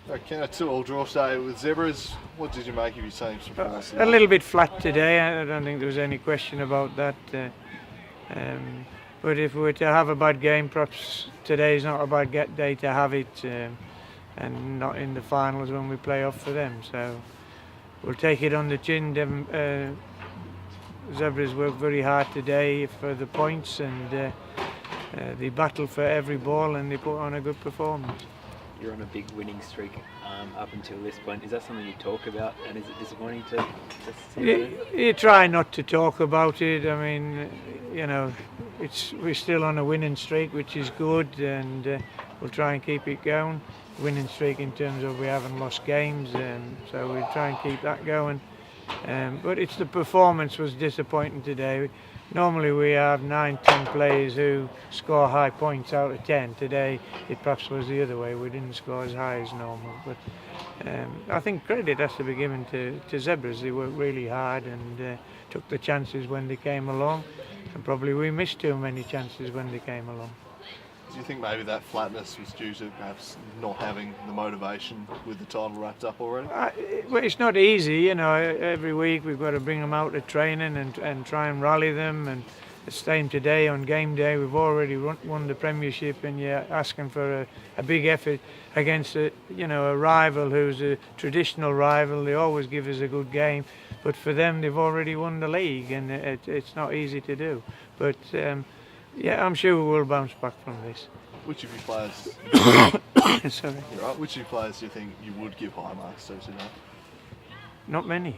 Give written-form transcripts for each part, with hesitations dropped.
Okay, a 2-2 draw today with Zebras. What did you make of your team's performance? A little bit flat today. I don't think there was any question about that. But if we were to have a bad game, perhaps today's not a bad day to have it, and not in the finals when we play off for them. So we'll take it on the chin. Zebras worked very hard today for the points, and they battled for every ball, and they put on a good performance. You're on a big winning streak up until this point. Is that something you talk about, and is it disappointing to see that? You try not to talk about it. I mean, we're still on a winning streak, which is good, and we'll try and keep it going. Winning streak in terms of we haven't lost games, so we'll try and keep that going. But it's the performance was disappointing today. Normally we have 9-10 players who score high points out of 10. Today it perhaps was the other way. We didn't score as high as normal. But I think credit has to be given to Zebras. They worked really hard and took the chances when they came along. And probably we missed too many chances when they came along. Do you think maybe that flatness was due to perhaps not having the motivation with the title wrapped up already? Well, it's not easy, every week we've got to bring them out to training and try and rally them, and the same today on game day. We've already won the premiership, and you're asking for a big effort against a rival who's a traditional rival. They always give us a good game, but for them they've already won the league, and it's not easy to do. But yeah, I'm sure we will bounce back from this. Which of your players? Sorry. You're right. Which of your players do you think you would give high marks to today? Not many.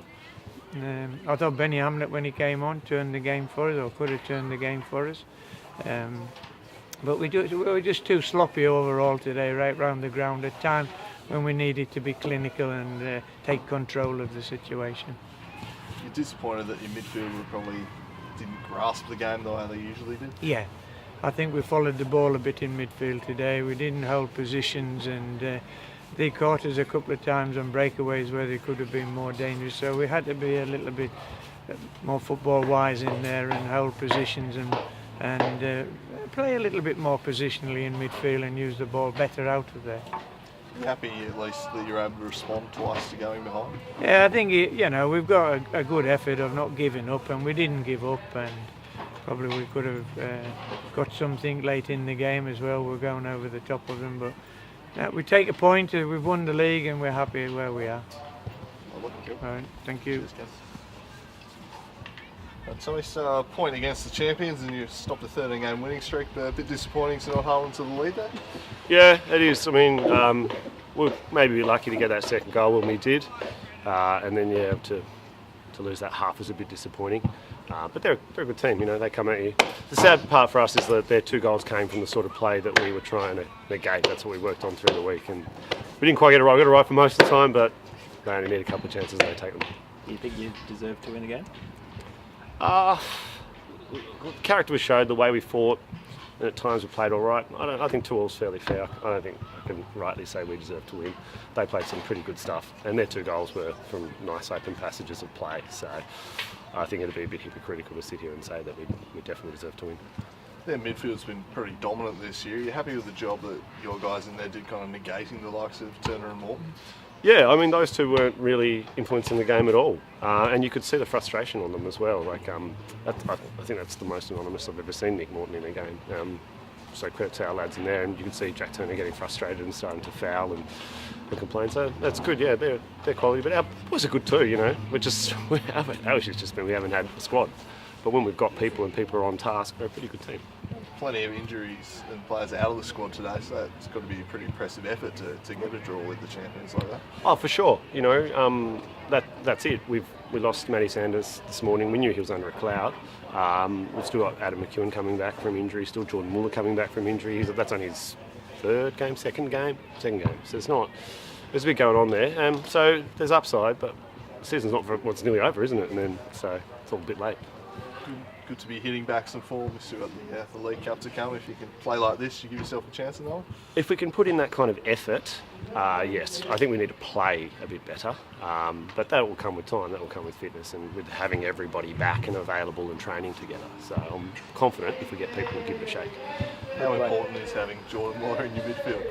I thought Benny Hamlet, when he came on, turned the game for us, or could have turned the game for us. But we were just too sloppy overall today, right round the ground at times when we needed to be clinical and take control of the situation. You're disappointed that your midfield probably didn't grasp the game the way they usually did? Yeah, I think we followed the ball a bit in midfield today. We didn't hold positions, and they caught us a couple of times on breakaways where they could have been more dangerous. So we had to be a little bit more football wise in there and hold positions and play a little bit more positionally in midfield and use the ball better out of there. You happy at least that you're able to respond twice to going behind? Yeah, I think we've got a good effort of not giving up, and we didn't give up, and probably we could have got something late in the game as well. We're going over the top of them, but we take a point. We've won the league, and we're happy where we are. All right, thank you. So it's a point against the champions, and you stopped a 13-game winning streak, but a bit disappointing to not hold on to the lead there. Yeah, it is. I mean, we'll maybe be lucky to get that second goal when we did, and then to lose that half was a bit disappointing. But they're a good team, they come at you. The sad part for us is that their 2 goals came from the sort of play that we were trying to negate. That's what we worked on through the week, and we didn't quite get it right. We got it right for most of the time, but they only need a couple of chances and they take them. Do you think you deserve to win again? Character was showed, the way we fought, and at times we played all right. I think 2-2's fairly fair. I don't think I can rightly say we deserve to win. They played some pretty good stuff, and their 2 goals were from nice open passages of play. So I think it'd be a bit hypocritical to sit here and say that we definitely deserve to win. Their midfield's been pretty dominant this year. Are you happy with the job that your guys in there did, kind of negating the likes of Turner and Morton? Yeah, I mean, those 2 weren't really influencing the game at all. And you could see the frustration on them as well. I think that's the most anonymous I've ever seen Nick Morton in a game. So credit to our lads in there, and you can see Jack Turner getting frustrated and starting to foul and complain. So that's good, yeah, they're quality. But our boys are good too, our issue's just been we haven't had a squad. But when we've got people and people are on task, we're a pretty good team. Plenty of injuries and players out of the squad today, so it's got to be a pretty impressive effort to get a draw with the champions like that. Oh, for sure. That's it. We lost Matty Sanders this morning. We knew he was under a cloud. We've still got Adam McEwen coming back from injury, still Jordan Muller coming back from injury. That's only his second game. So there's a bit going on there. So there's upside, but the season's it's nearly over, isn't it? And then so it's all a bit late. Good to be hitting back some form. We've still got the League Cup to come. If you can play like this, you give yourself a chance in that one. If we can put in that kind of effort, yes, I think we need to play a bit better. But that will come with time. That will come with fitness and with having everybody back and available and training together. So I'm confident if we get people to give it a shake. How important is having Jordan Muller in your midfield?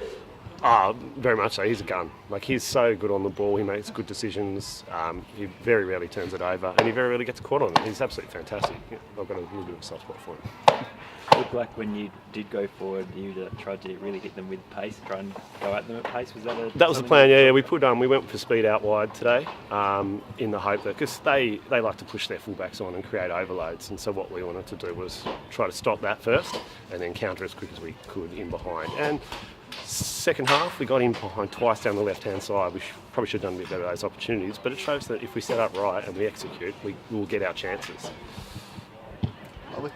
Very much so. He's a gun. Like, he's so good on the ball. He makes good decisions. He very rarely turns it over, and he very rarely gets caught on it. He's absolutely fantastic. I've got a little bit of a soft spot for him. It looked like when you did go forward, you tried to really hit them with pace, try and go at them at pace. Was that That was the plan, yeah. We went for speed out wide today in the hope that, because they like to push their fullbacks on and create overloads, and so what we wanted to do was try to stop that first and then counter as quick as we could in behind. And second half, we got in behind twice down the left-hand side. We probably should have done a bit better of those opportunities, but it shows that if we set up right and we execute, we will get our chances. Lovely.